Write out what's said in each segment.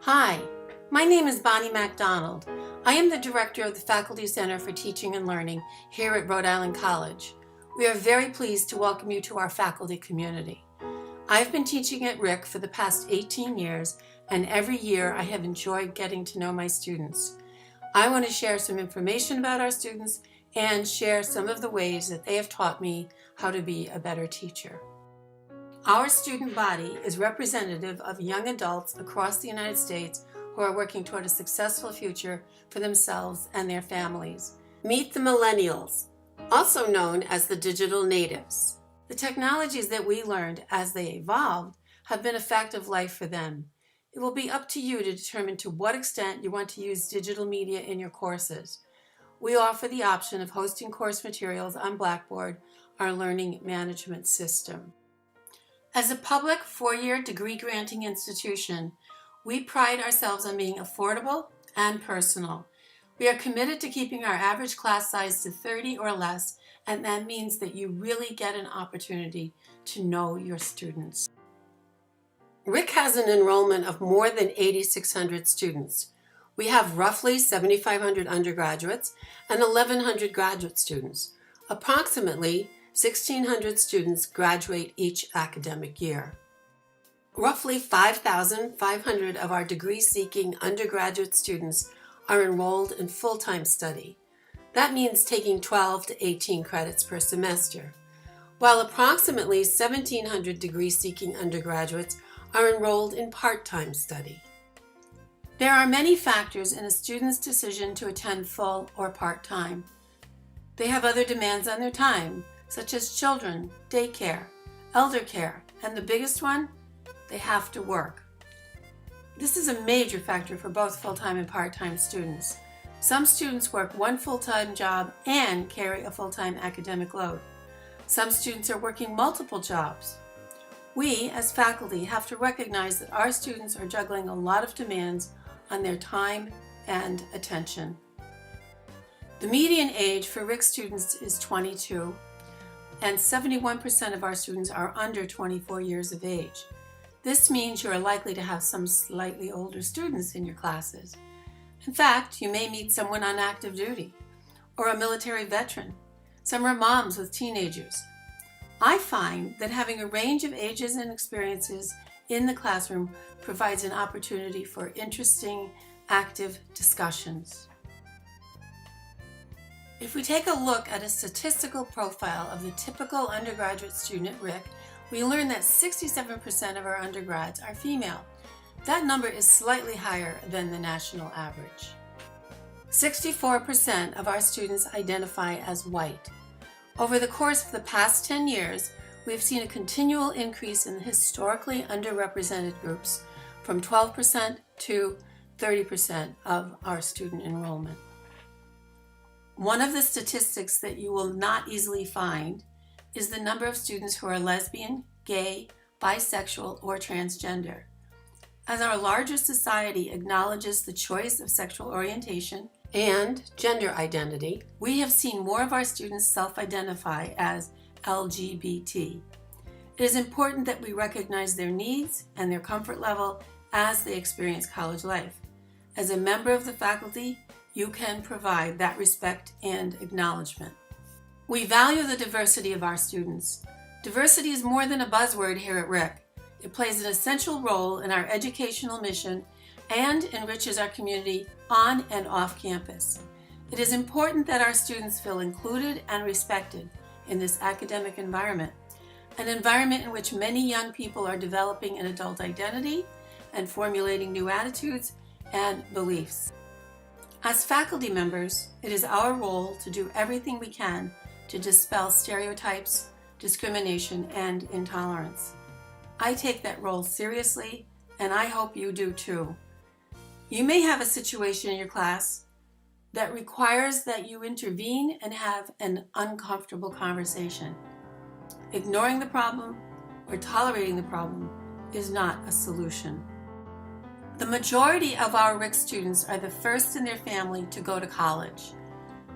Hi, my name is Bonnie MacDonald. I am the director of the Faculty Center for Teaching and Learning here at Rhode Island College. We are very pleased to welcome you to our faculty community. I've been teaching at RIC for the past 18 years, and every year I have enjoyed getting to know my students. I want to share some information about our students and share some of the ways that they have taught me how to be a better teacher. Our student body is representative of young adults across the United States who are working toward a successful future for themselves and their families. Meet the millennials, also known as the digital natives. The technologies that we learned as they evolved have been a fact of life for them. It will be up to you to determine to what extent you want to use digital media in your courses. We offer the option of hosting course materials on Blackboard, our learning management system. As a public four-year degree-granting institution, we pride ourselves on being affordable and personal. We are committed to keeping our average class size to 30 or less, and that means that you really get an opportunity to know your students. RIC has an enrollment of more than 8,600 students. We have roughly 7,500 undergraduates and 1,100 graduate students. Approximately 1,600 students graduate each academic year. Roughly 5,500 of our degree-seeking undergraduate students are enrolled in full-time study. That means taking 12 to 18 credits per semester, while approximately 1,700 degree-seeking undergraduates are enrolled in part-time study. There are many factors in a student's decision to attend full or part-time. They have other demands on their time, such as children, daycare, elder care, and the biggest one, they have to work. This is a major factor for both full-time and part-time students. Some students work one full-time job and carry a full-time academic load. Some students are working multiple jobs. We, as faculty, have to recognize that our students are juggling a lot of demands on their time and attention. The median age for RIC students is 22. And 71% of our students are under 24 years of age. This means you are likely to have some slightly older students in your classes. In fact, you may meet someone on active duty or a military veteran. Some are moms with teenagers. I find that having a range of ages and experiences in the classroom provides an opportunity for interesting, active discussions. If we take a look at a statistical profile of the typical undergraduate student at RIC, we learn that 67% of our undergrads are female. That number is slightly higher than the national average. 64% of our students identify as white. Over the course of the past 10 years, we have seen a continual increase in the historically underrepresented groups from 12% to 30% of our student enrollment. One of the statistics that you will not easily find is the number of students who are lesbian, gay, bisexual, or transgender. As our larger society acknowledges the choice of sexual orientation and gender identity, we have seen more of our students self-identify as LGBT. It is important that we recognize their needs and their comfort level as they experience college life. As a member of the faculty, you can provide that respect and acknowledgement. We value the diversity of our students. Diversity is more than a buzzword here at RIC. It plays an essential role in our educational mission and enriches our community on and off campus. It is important that our students feel included and respected in this academic environment, an environment in which many young people are developing an adult identity and formulating new attitudes and beliefs. As faculty members, it is our role to do everything we can to dispel stereotypes, discrimination, and intolerance. I take that role seriously, and I hope you do too. You may have a situation in your class that requires that you intervene and have an uncomfortable conversation. Ignoring the problem or tolerating the problem is not a solution. The majority of our RIC students are the first in their family to go to college.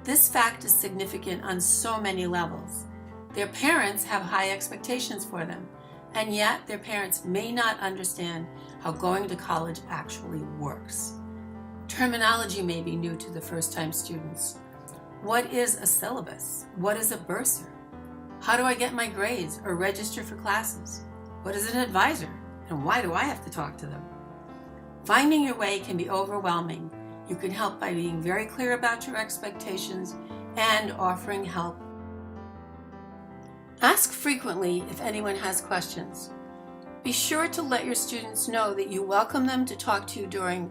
This fact is significant on so many levels. Their parents have high expectations for them, and yet their parents may not understand how going to college actually works. Terminology may be new to the first-time students. What is a syllabus? What is a bursar? How do I get my grades or register for classes? What is an advisor? And why do I have to talk to them? Finding your way can be overwhelming. You can help by being very clear about your expectations and offering help. Ask frequently if anyone has questions. Be sure to let your students know that you welcome them to talk to you during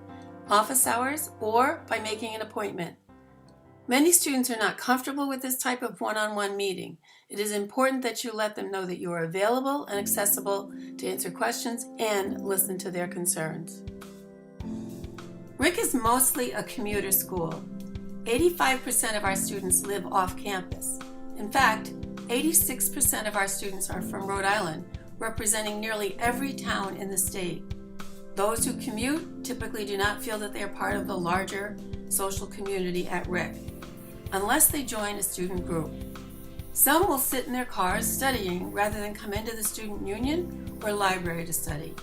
office hours or by making an appointment. Many students are not comfortable with this type of one-on-one meeting. It is important that you let them know that you are available and accessible to answer questions and listen to their concerns. RIC is mostly a commuter school. 85% of our students live off campus. In fact, 86% of our students are from Rhode Island, representing nearly every town in the state. Those who commute typically do not feel that they are part of the larger social community at RIC, unless they join a student group. Some will sit in their cars studying rather than come into the student union or library to study.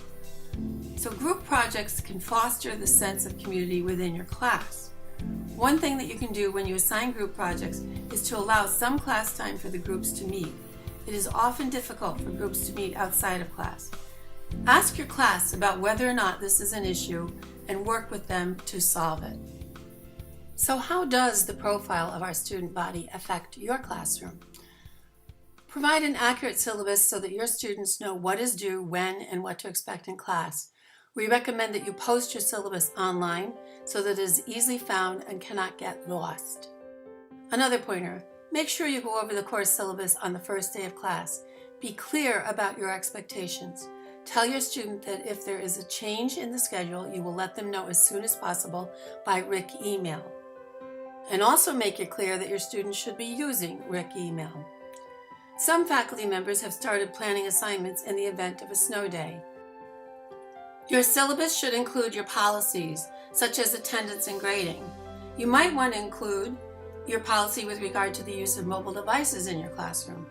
So group projects can foster the sense of community within your class. One thing that you can do when you assign group projects is to allow some class time for the groups to meet. It is often difficult for groups to meet outside of class. Ask your class about whether or not this is an issue and work with them to solve it. So how does the profile of our student body affect your classroom? Provide an accurate syllabus so that your students know what is due, when, and what to expect in class. We recommend that you post your syllabus online so that it is easily found and cannot get lost. Another pointer, make sure you go over the course syllabus on the first day of class. Be clear about your expectations. Tell your student that if there is a change in the schedule, you will let them know as soon as possible by RIC email. And also make it clear that your students should be using RIC email. Some faculty members have started planning assignments in the event of a snow day. Your syllabus should include your policies, such as attendance and grading. You might want to include your policy with regard to the use of mobile devices in your classroom.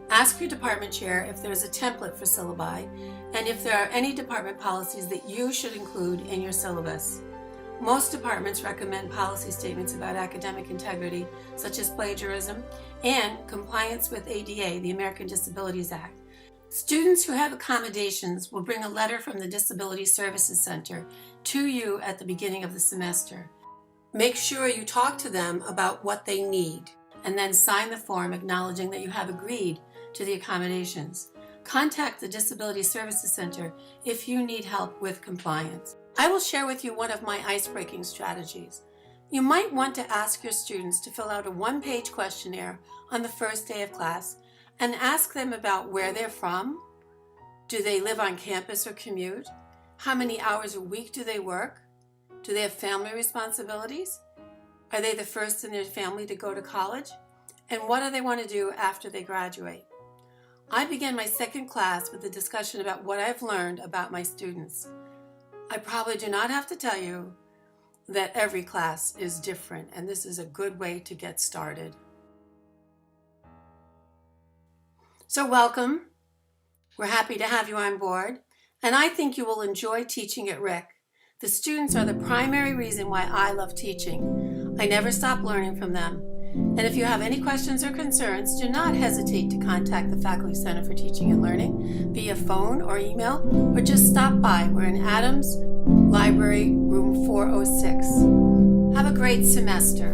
Ask your department chair if there is a template for syllabi and if there are any department policies that you should include in your syllabus. Most departments recommend policy statements about academic integrity, such as plagiarism, and compliance with ADA, the American Disabilities Act. Students who have accommodations will bring a letter from the Disability Services Center to you at the beginning of the semester. Make sure you talk to them about what they need and then sign the form acknowledging that you have agreed to the accommodations. Contact the Disability Services Center if you need help with compliance. I will share with you one of my ice-breaking strategies. You might want to ask your students to fill out a one-page questionnaire on the first day of class and ask them about where they're from. Do they live on campus or commute? How many hours a week do they work? Do they have family responsibilities? Are they the first in their family to go to college? And what do they want to do after they graduate? I began my second class with a discussion about what I've learned about my students. I probably do not have to tell you that every class is different, and this is a good way to get started. So welcome. We're happy to have you on board, and I think you will enjoy teaching at RIC. The students are the primary reason why I love teaching. I never stop learning from them. And if you have any questions or concerns, do not hesitate to contact the Faculty Center for Teaching and Learning via phone or email, or just stop by. We're in Adams Library, room 406. Have a great semester.